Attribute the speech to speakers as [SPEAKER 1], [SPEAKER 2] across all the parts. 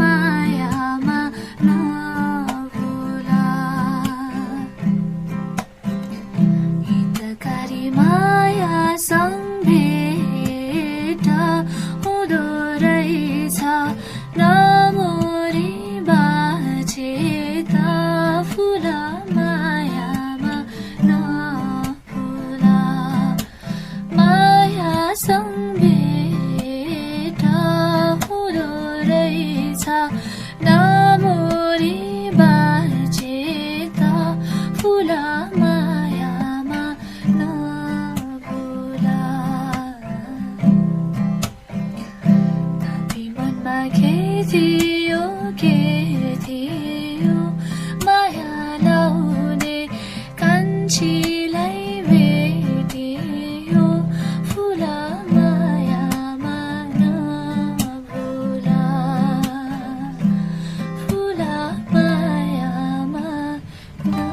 [SPEAKER 1] मायामा नभुला हितकारी माया भेट हुँदो रहेछ नमोरी बाजे त फुल मायामा नफुला माया भेट हुँदो रहेछ नमोरी बाजे त फुल मायामा नभुला तपाईँ मनमा के थियो माया लाउने कान्छीलाई भेटियो फुल मायामा नभुला फुल मायामा नभुला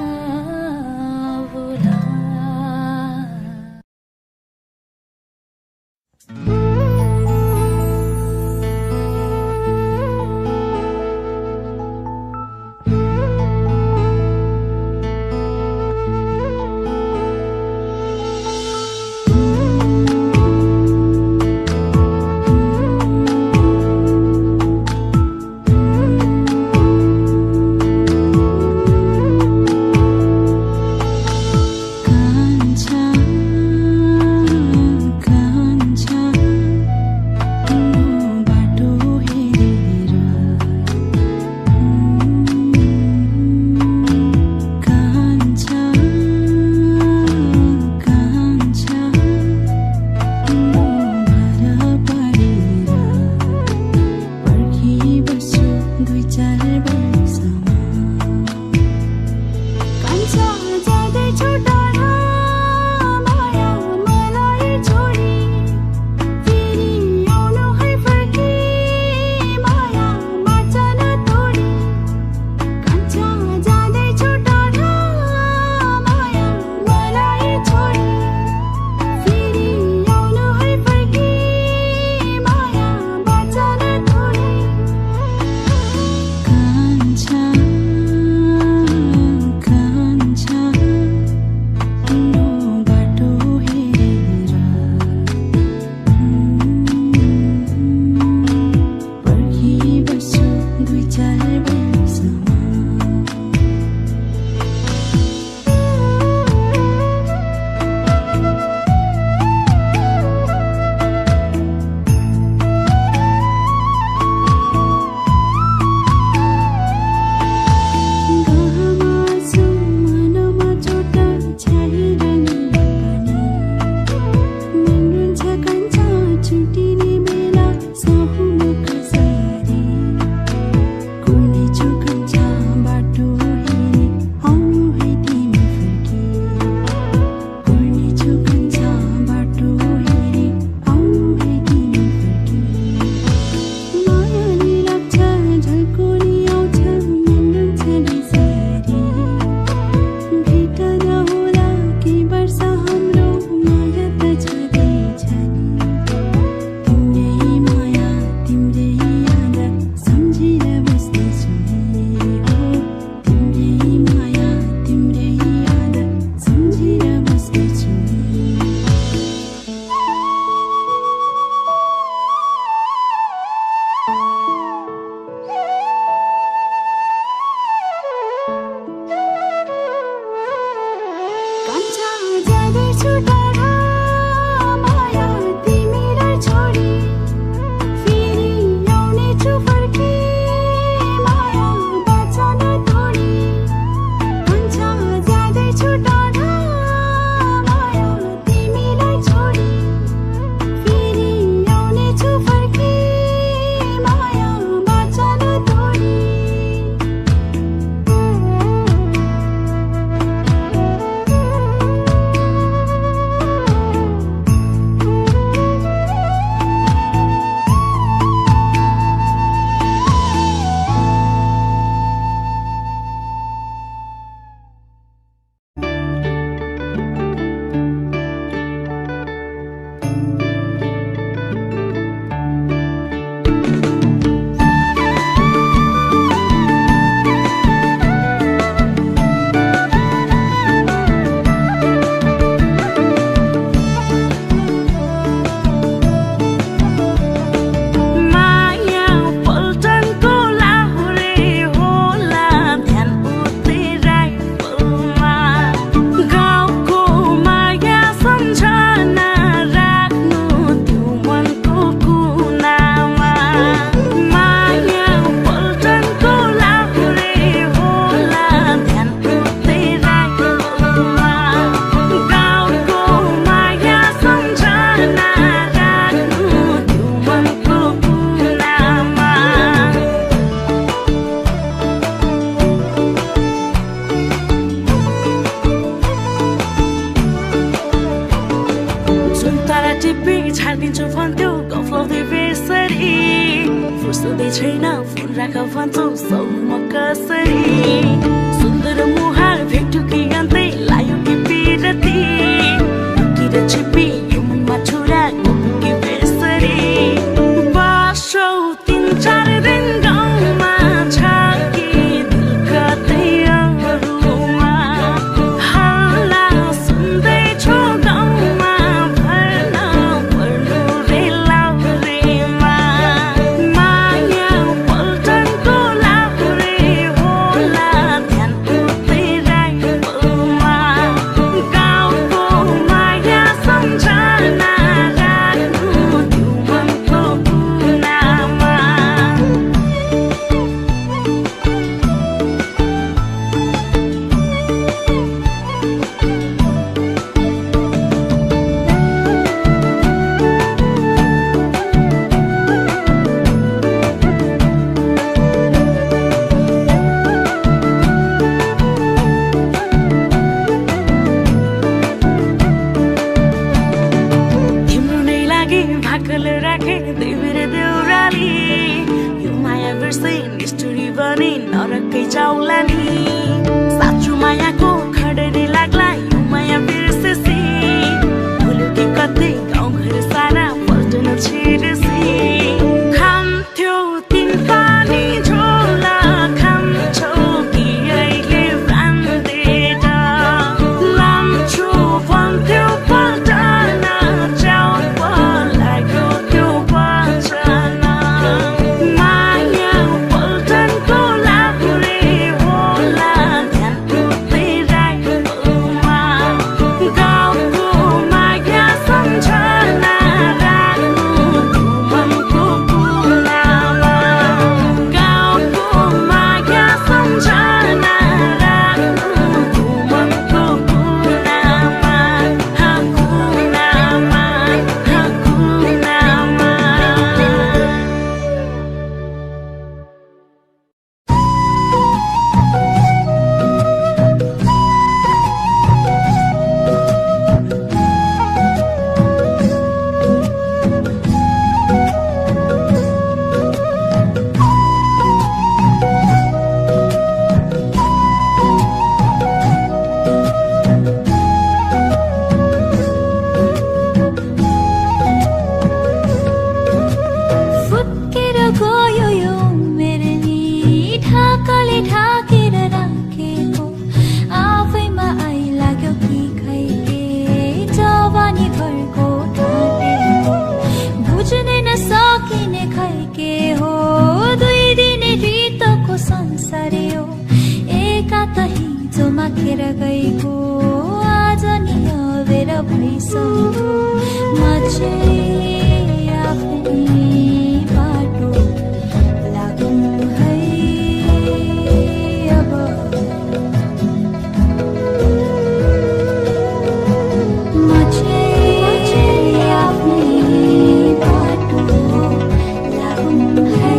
[SPEAKER 2] छैन फोन राख भन्छु सौ म कसरी सुन्दर मुहार भेट्यो कि अन्तै लायो कि पिरती लुकेर छिपी यो मनमा छुरा कि बेसरी बसौ 3-4 दिन गाउँमा छ कि दिल कतै अरूमा हल्ला सुन्दैछु गाउँमा भर्न पर्नु रे लाउरेमा माया पल्टनको लाउरे होला ध्यान उतै राइफलमा गाउँको माया सम्झना राख्नु त्यो मनको कुनामा तिम्रो नै लागि भाकल राखे देवीर देउराली यो माया बिर्सै निष्ठुरी बनी नरकै जाउला नि साँचो मायाको खडरी लाग्ला यो माया बिर्सेसी भुल्यो कि कतै गाउँघर सारा पल्टन छिर्सी खान्थ्यौ तिन पानी झोल खान्छौ कि अहिले ब्रान्डेड लाम्छु भन्थ्यौ पल्टन च्याउ लाग्यो त्यो वचन माया पल्टनको लाउरे होला ध्यान उतै राइफलमा गाउँको माया सम्झना राख्नु त्यो मनको कुनामा गाउँको माया सम्झना राख्नु त्यो मनको कुनामा कुनामा कुनामा
[SPEAKER 1] फुत्केर गयो यो मेरो नि ढाकाले ढाकेर राखेको आफैमा आइलाग्यो कि खै के जवानी घरको ठाटेको बुझ्नै नसकिने खै के हो 2 दिने रितको संसार हो एका त हिजो माखेर गएको आज नि अबेर भइसक्यो म चाहिँ आफ्नै बाटो लागौँ है अब म चाहिँ आफ्नै बाटो लागौँ है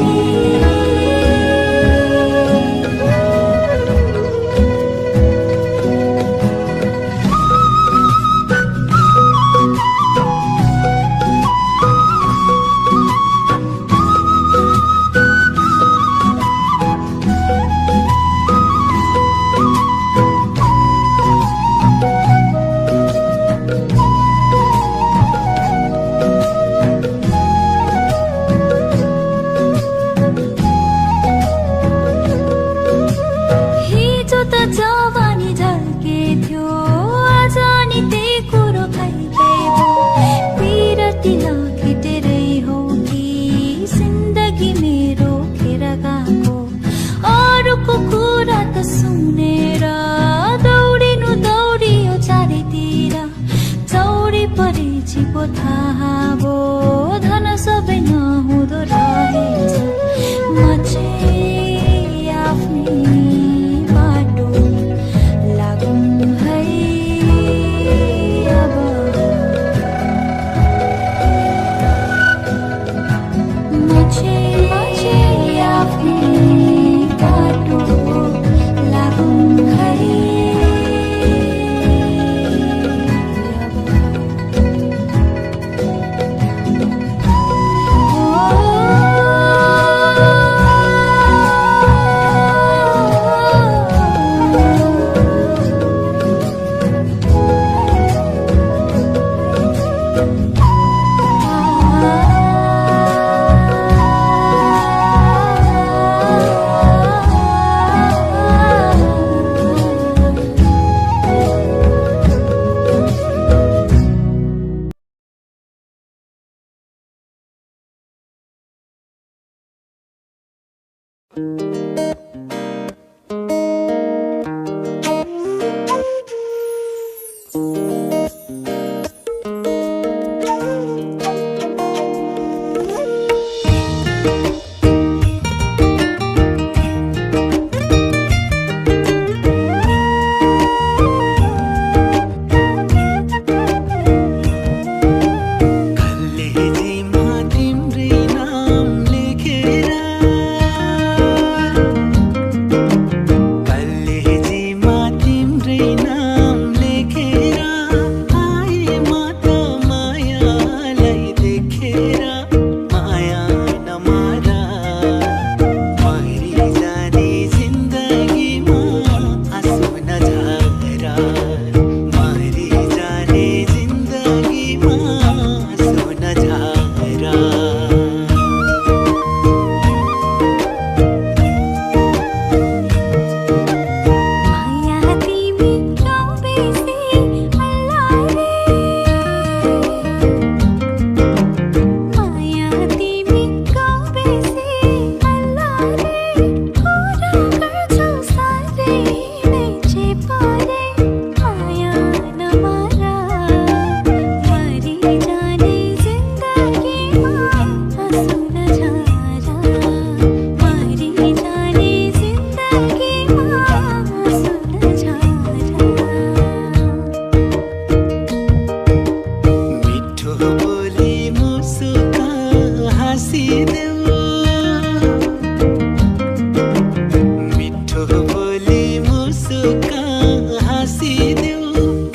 [SPEAKER 3] मिठो बोली मुस्कान हाँसिदेऊ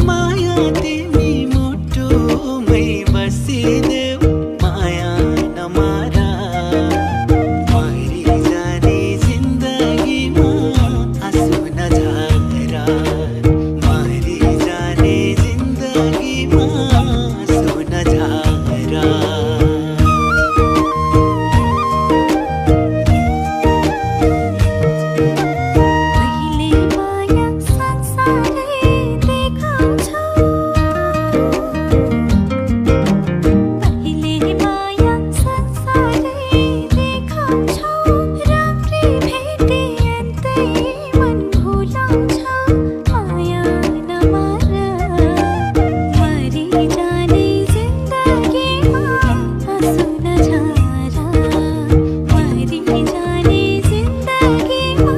[SPEAKER 3] माया तिमी मुटुमै बसिदेऊ माया नमारा मरिजाने जिन्दगीमा आँसु नझरा मरिजाने जिन्दगीमा आँसु नझरा
[SPEAKER 1] पहिले माया संसारै देखाउँछौ पहिले माया संसारै देखाउँछौ राम्री भेटे अन्तै मन भुलाउँछौ माया नमार मरिजाने जिन्दगीमा आँसु नझरा मरिजाने जिन्दगीमा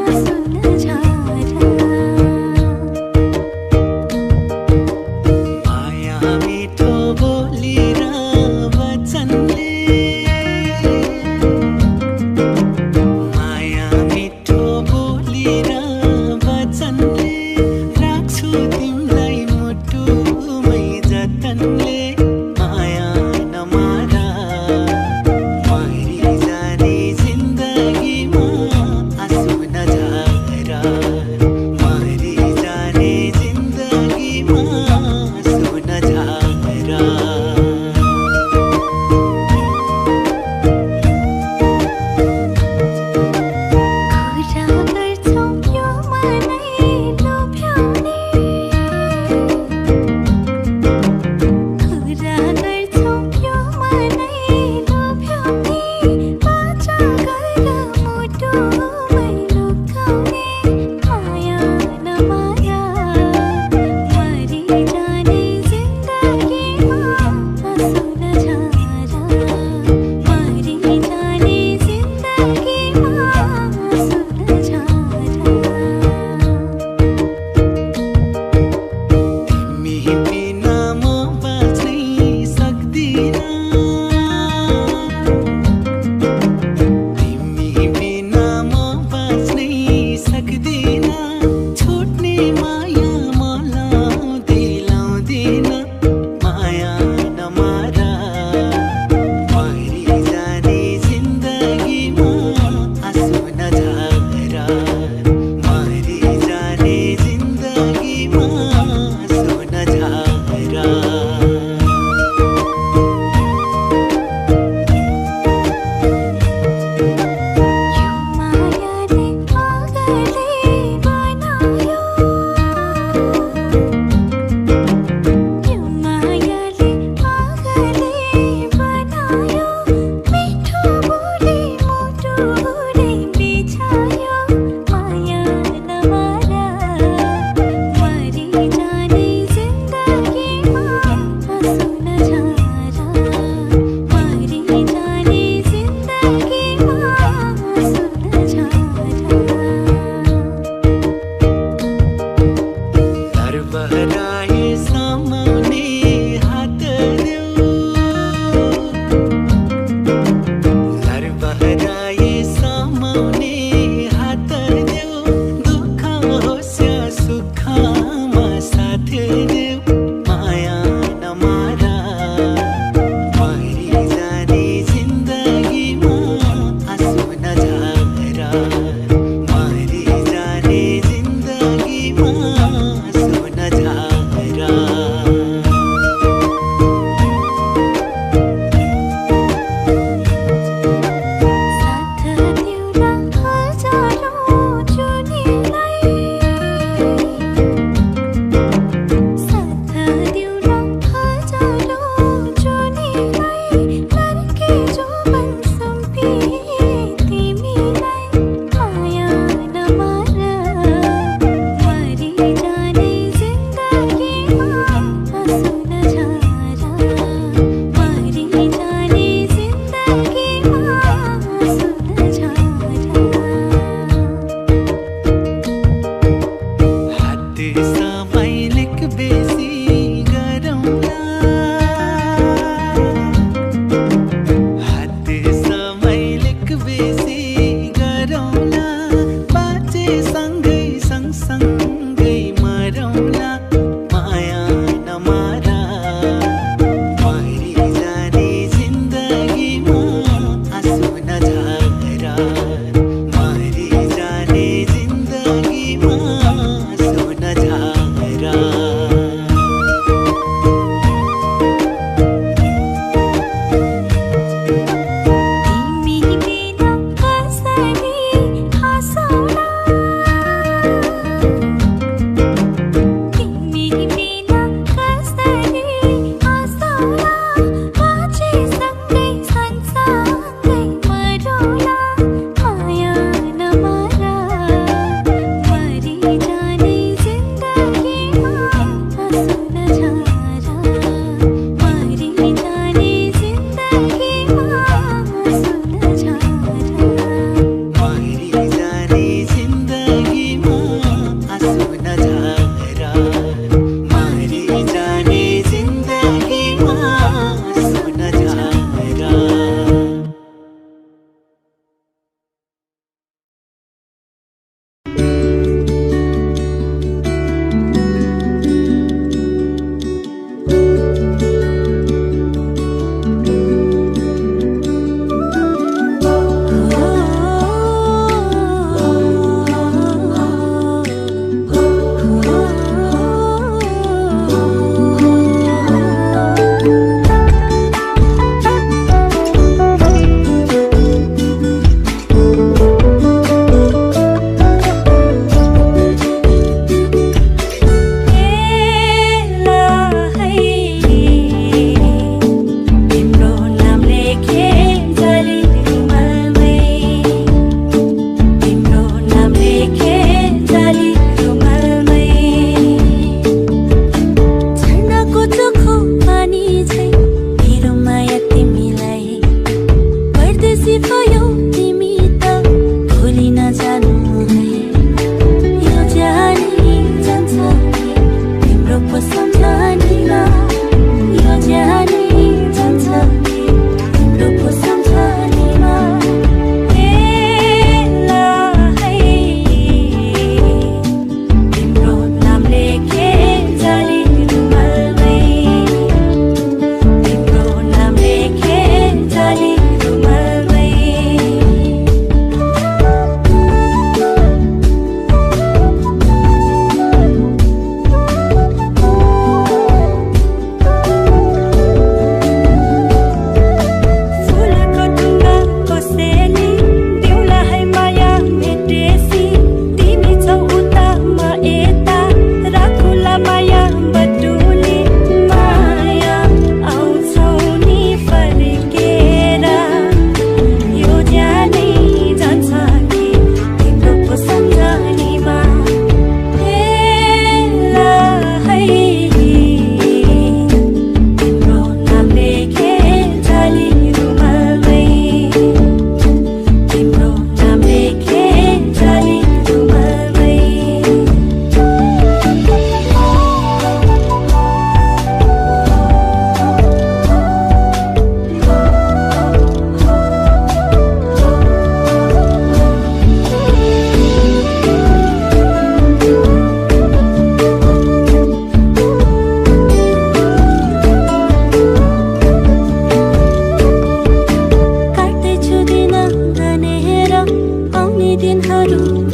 [SPEAKER 1] आँसु नझरा
[SPEAKER 3] माया मिठो बोली र वचनले माया मिठो बोली र वचनले राख्छु तिमीलाई मुटुमै जतनले माया नमारा मरिजाने जिन्दगीमा आँसु नझरा मरिजाने जिन्दगीमा आँसु नझरा
[SPEAKER 1] कुरा गर्छौ यो मनै लोभ्याउने कुरा गर्छौ यो मनै लोभ्याउने वाचा गरेर मुटुमै लुकाउने माया नमाया मरिजाने जिन्दगीमा आँसु नझरा मरिजाने जिन्दगीमा आँसु नझरा
[SPEAKER 3] तिमी बिना म बाँच्नै सक्दिनँ तिमी बिना म बाँच्नै सक्दिनँ छुट्ने माया म लाउँदै लाउँदिन माया नमारा मरिजाने जिन्दगीमा आँसु नझरा मरिजाने जिन्दगीमा आँसु नझरा
[SPEAKER 1] यो मायाले पागलै बनायो यो मायाले पागलै बनायो मिठो बोली मुटुरै बिछायो माया नमारा मरिजाने जिन्दगीमा आँसु नझरा मरिजाने जिन्दगीमा आँसु नझरा
[SPEAKER 3] घर बहराए समाउने हात देऊ घर बहराए समाउने हात देऊ दुःख होस् या सुखमा साथ देऊ माया नमारा मरिजाने जिन्दगीमा आँसु नझरा मरिजाने जिन्दगीमा आँसु नझरा
[SPEAKER 1] साथ दिउला हजारौँ जुनीलाई साथ दिउला हजारौँ जुनीलाई लड्के जोबन सुम्पी तिमीलाई
[SPEAKER 3] सँगै सँगसँगै मरौँला माया नमारा मरिजाने जिन्दगीमा आँसु नझरा मरिजाने जिन्दगीमा आँसु नझरा
[SPEAKER 1] दिनहरू